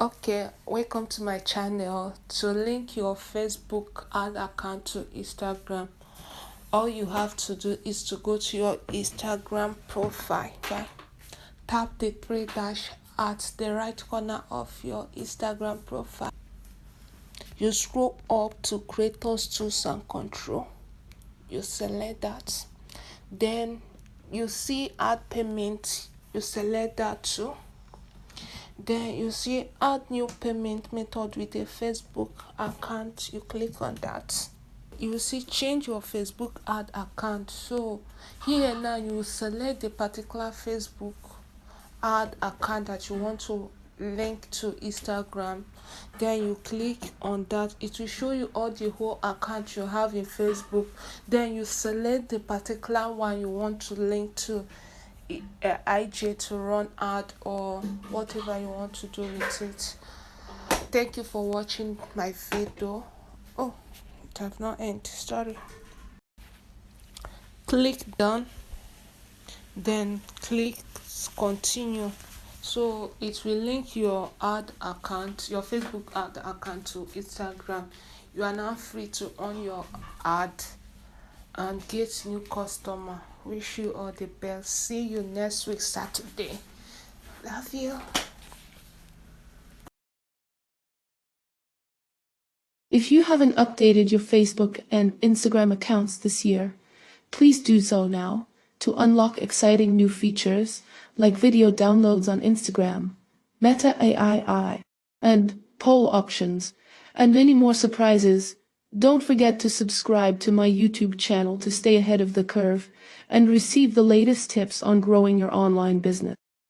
Okay, welcome to my channel. To link your Facebook ad account to Instagram, all you have to do is to go to your Instagram profile. Okay? Tap the three dash at the right corner of your Instagram profile. You scroll up to creators tools and control. You select that. Then you see add payment. You select that too. Then you see add new payment method with a Facebook account. You click on that. You see change your Facebook ad account. So here now you select the particular Facebook ad account that you want to link to Instagram. Then you click on that. It will show you all the whole account you have in Facebook. Then you select the particular one you want to link to IG to run ad or whatever you want to do with it. Thank you for watching my video. Oh, it have not ended. Sorry. Click done, then click continue. So it will link your ad account, your Facebook ad account to Instagram. You are now free to on your ad and get new customer. Wish you all the best. See you next week Saturday. Love you. If you haven't updated your Facebook and Instagram accounts this year, please do so now to unlock exciting new features like video downloads on Instagram, Meta AI, and poll options, and many more surprises. Don't forget to subscribe to my YouTube channel to stay ahead of the curve and receive the latest tips on growing your online business.